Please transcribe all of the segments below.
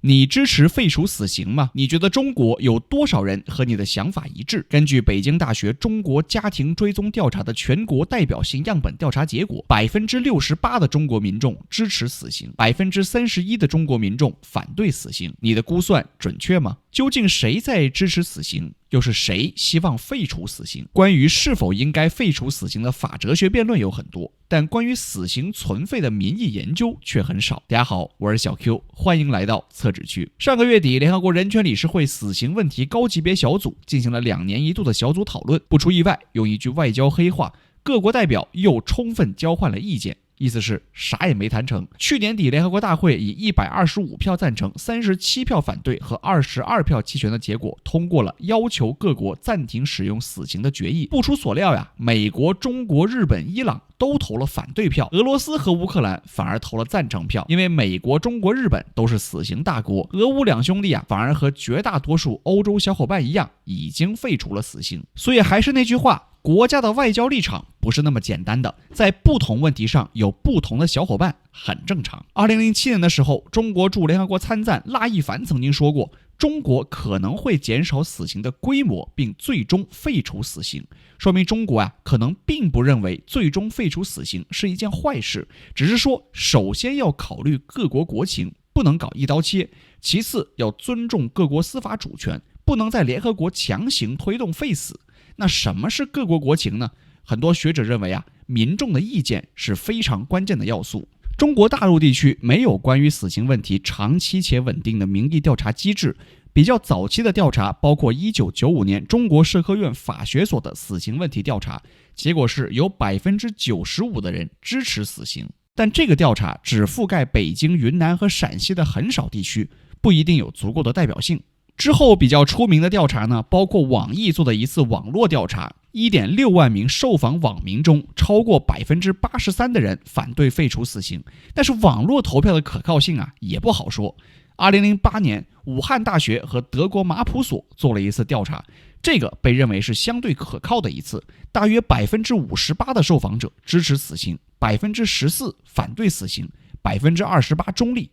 你支持废除死刑吗？你觉得中国有多少人和你的想法一致？根据北京大学中国家庭追踪调查的全国代表性样本调查结果，68%的中国民众支持死刑，31%的中国民众反对死刑。你的估算准确吗？究竟谁在支持死刑？又是谁希望废除死刑？关于是否应该废除死刑的法哲学辩论有很多，但关于死刑存废的民意研究却很少。大家好，我是小 Q， 欢迎来到厕纸区。上个月底，联合国人权理事会死刑问题高级别小组进行了2年一度的小组讨论，不出意外，用一句外交黑话，各国代表又充分交换了意见。意思是啥也没谈成。去年底，联合国大会以125票赞成、37票反对和22票弃权的结果，通过了要求各国暂停使用死刑的决议。不出所料呀，美国、中国、日本、伊朗都投了反对票，俄罗斯和乌克兰反而投了赞成票。因为美国、中国、日本都是死刑大国，俄乌两兄弟反而和绝大多数欧洲小伙伴一样，已经废除了死刑。所以还是那句话，国家的外交立场不是那么简单的，在不同问题上有不同的小伙伴很正常。2007年的时候，中国驻联合国参赞拉一凡曾经说过，中国可能会减少死刑的规模，并最终废除死刑。说明中国可能并不认为最终废除死刑是一件坏事，只是说首先要考虑各国国情，不能搞一刀切；其次要尊重各国司法主权，不能在联合国强行推动废死。那什么是各国国情呢？很多学者认为民众的意见是非常关键的要素。中国大陆地区没有关于死刑问题长期且稳定的民意调查机制，比较早期的调查包括1995年中国社科院法学所的死刑问题调查，结果是有 95% 的人支持死刑，但这个调查只覆盖北京、云南和陕西的很少地区，不一定有足够的代表性。之后比较出名的调查呢，包括网易做的一次网络调查， 1.6 万名受访网民中，超过 83% 的人反对废除死刑。但是网络投票的可靠性也不好说。2008年，武汉大学和德国马普所做了一次调查，这个被认为是相对可靠的一次，大约 58% 的受访者支持死刑， 14% 反对死刑， 28% 中立。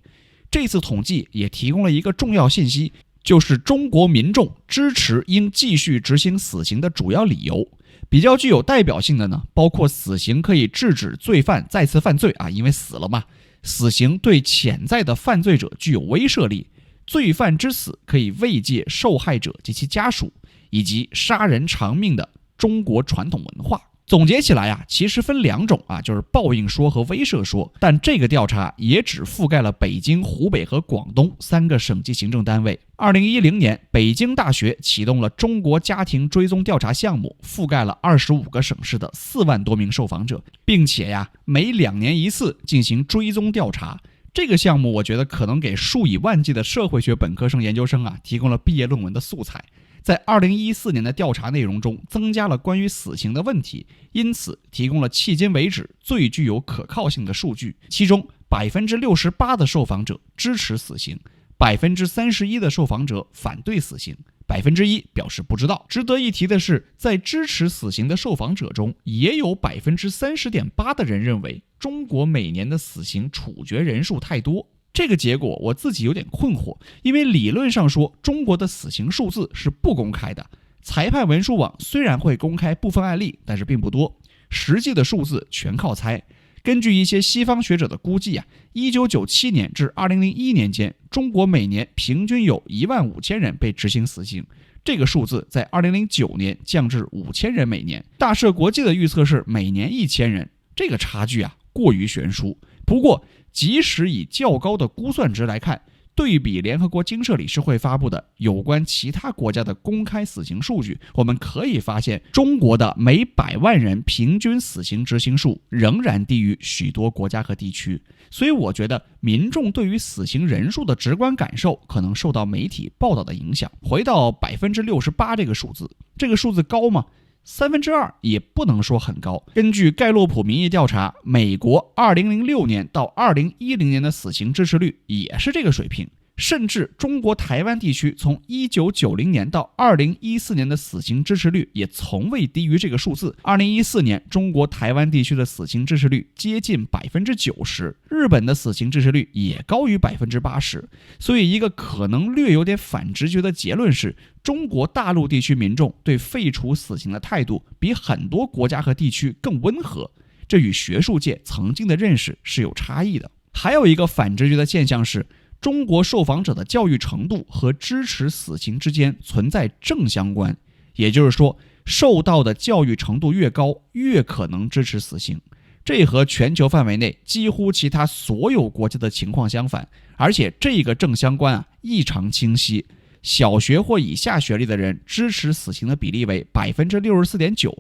这次统计也提供了一个重要信息，就是中国民众支持应继续执行死刑的主要理由。比较具有代表性的呢，包括死刑可以制止罪犯再次犯罪因为死了嘛；死刑对潜在的犯罪者具有威慑力；罪犯之死可以慰藉受害者及其家属；以及杀人偿命的中国传统文化。总结起来其实分2种就是报应说和威慑说，但这个调查也只覆盖了北京、湖北和广东3个省级行政单位。2010年，北京大学启动了中国家庭追踪调查项目，覆盖了25个省市的4万多名受访者，并且每2年一次进行追踪调查。这个项目我觉得可能给数以万计的社会学本科生、研究生提供了毕业论文的素材。在2014年的调查内容中增加了关于死刑的问题，因此提供了迄今为止最具有可靠性的数据。其中 68% 的受访者支持死刑， 31% 的受访者反对死刑，1% 表示不知道。值得一提的是，在支持死刑的受访者中，也有 30.8% 的人认为中国每年的死刑处决人数太多。这个结果我自己有点困惑，因为理论上说中国的死刑数字是不公开的，裁判文书网虽然会公开部分案例，但是并不多，实际的数字全靠猜。根据一些西方学者的估计1997年至2001年间，中国每年平均有15000人被执行死刑，这个数字在2009年降至5000人每年。大社国际的预测是每年1000人，这个差距过于悬殊。不过即使以较高的估算值来看，对比联合国经社理事会发布的有关其他国家的公开死刑数据，我们可以发现中国的每100万人平均死刑执行数仍然低于许多国家和地区。所以我觉得民众对于死刑人数的直观感受可能受到媒体报道的影响。回到 68% 这个数字，这个数字高吗？2/3也不能说很高。根据盖洛普民意调查，美国2006年到2010年的死刑支持率也是这个水平，甚至中国台湾地区从1990年到2014年的死刑支持率也从未低于这个数字。2014年，中国台湾地区的死刑支持率接近90%，日本的死刑支持率也高于80%。所以，一个可能略有点反直觉的结论是，中国大陆地区民众对废除死刑的态度比很多国家和地区更温和，这与学术界曾经的认识是有差异的。还有一个反直觉的现象是，中国受访者的教育程度和支持死刑之间存在正相关，也就是说，受到的教育程度越高，越可能支持死刑。这和全球范围内几乎其他所有国家的情况相反，而且这个正相关异常清晰。小学或以下学历的人支持死刑的比例为 64.9%，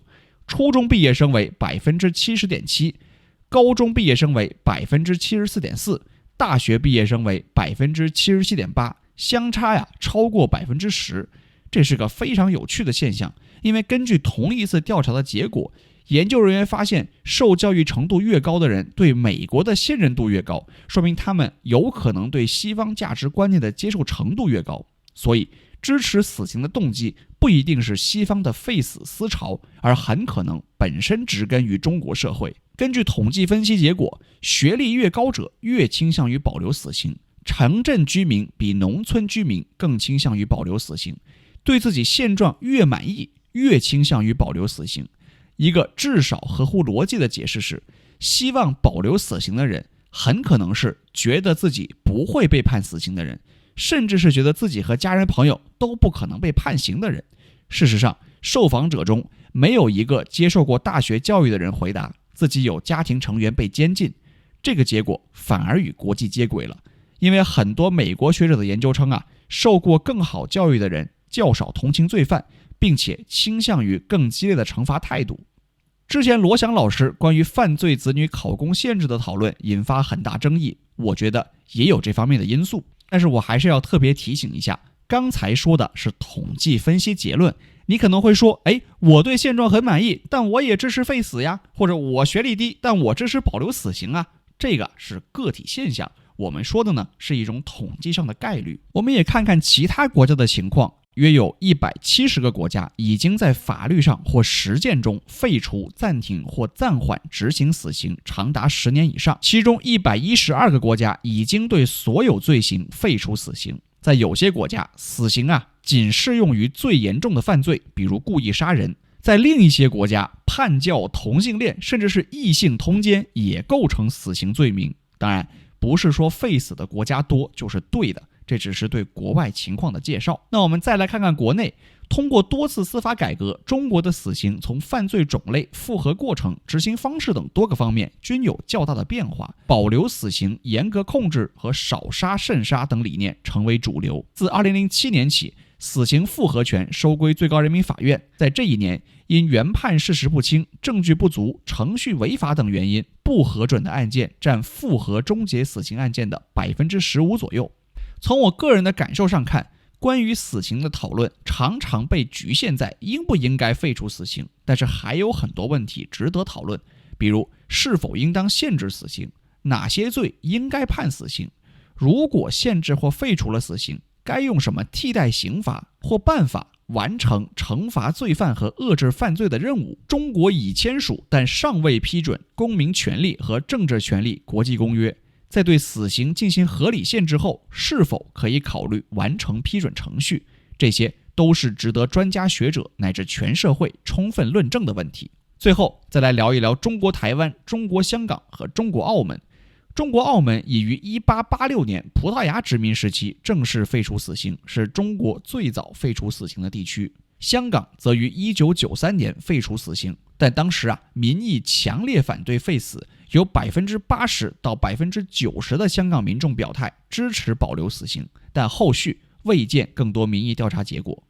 初中毕业生为 70.7%， 高中毕业生为 74.4%，大学毕业生为 77.8%， 相差超过 10%。 这是个非常有趣的现象，因为根据同一次调查的结果，研究人员发现受教育程度越高的人对美国的信任度越高，说明他们有可能对西方价值观念的接受程度越高。所以支持死刑的动机不一定是西方的废死思潮，而很可能本身植根于中国社会。根据统计分析结果，学历越高者越倾向于保留死刑，城镇居民比农村居民更倾向于保留死刑，对自己现状越满意，越倾向于保留死刑。一个至少合乎逻辑的解释是，希望保留死刑的人很可能是觉得自己不会被判死刑的人，甚至是觉得自己和家人朋友都不可能被判刑的人。事实上，受访者中没有一个接受过大学教育的人回答自己有家庭成员被监禁，这个结果反而与国际接轨了。因为很多美国学者的研究称受过更好教育的人较少同情罪犯，并且倾向于更激烈的惩罚态度。之前罗翔老师关于犯罪子女考公限制的讨论引发很大争议，我觉得也有这方面的因素。但是我还是要特别提醒一下，刚才说的是统计分析结论，你可能会说，我对现状很满意，但我也支持废死呀，或者我学历低，但我支持保留死刑啊。这个是个体现象，我们说的呢是一种统计上的概率。我们也看看其他国家的情况，约有170个国家已经在法律上或实践中废除、暂停或暂缓执行死刑长达10年以上，其中112个国家已经对所有罪行废除死刑。在有些国家，死刑仅适用于最严重的犯罪，比如故意杀人。在另一些国家，叛教、同性恋甚至是异性通奸也构成死刑罪名。当然，不是说废死的国家多就是对的，这只是对国外情况的介绍。那我们再来看看国内，通过多次司法改革，中国的死刑从犯罪种类、复核过程、执行方式等多个方面均有较大的变化，保留死刑、严格控制和少杀慎杀等理念成为主流。自2007年起，死刑复核权收归最高人民法院。在这一年，因原判事实不清、证据不足、程序违法等原因，不核准的案件占复核终结死刑案件的 15% 左右。从我个人的感受上看，关于死刑的讨论常常被局限在应不应该废除死刑，但是还有很多问题值得讨论，比如是否应当限制死刑，哪些罪应该判死刑，如果限制或废除了死刑，该用什么替代刑罚或办法完成惩罚罪犯和遏制犯罪的任务。中国已签署但尚未批准《公民权利和政治权利国际公约》，在对死刑进行合理限制后，是否可以考虑完成批准程序，这些都是值得专家学者乃至全社会充分论证的问题。最后再来聊一聊中国台湾、中国香港和中国澳门。中国澳门已于1886年葡萄牙殖民时期正式废除死刑，是中国最早废除死刑的地区。香港则于1993年废除死刑，但当时民意强烈反对废死，有 80% 到 90% 的香港民众表态支持保留死刑，但后续未见更多民意调查结果。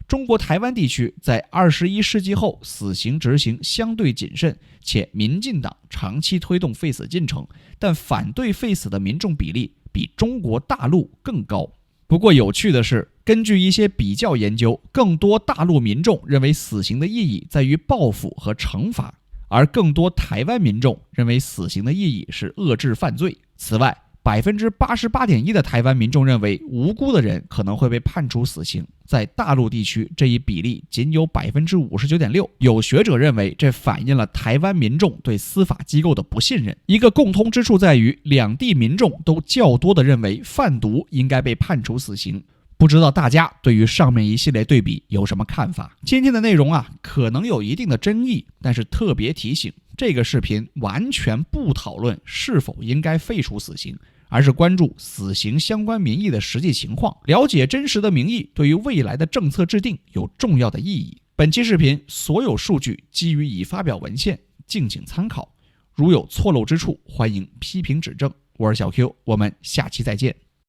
中国台湾地区在21世纪后死刑执行相对谨慎，且民进党长期推动废死进程，但反对废死的民众比例比中国大陆更高。不过有趣的是，根据一些比较研究，更多大陆民众认为死刑的意义在于报复和惩罚，而更多台湾民众认为死刑的意义是遏制犯罪。此外， 88.1% 的台湾民众认为无辜的人可能会被判处死刑，在大陆地区这一比例仅有 59.6%。有学者认为，这反映了台湾民众对司法机构的不信任。一个共通之处在于，两地民众都较多地认为贩毒应该被判处死刑。不知道大家对于上面一系列对比有什么看法？今天的内容可能有一定的争议，但是特别提醒，这个视频完全不讨论是否应该废除死刑，而是关注死刑相关民意的实际情况，了解真实的民意对于未来的政策制定有重要的意义。本期视频所有数据基于已发表文献，敬请参考。如有错漏之处，欢迎批评指正。我是小 Q，我们下期再见。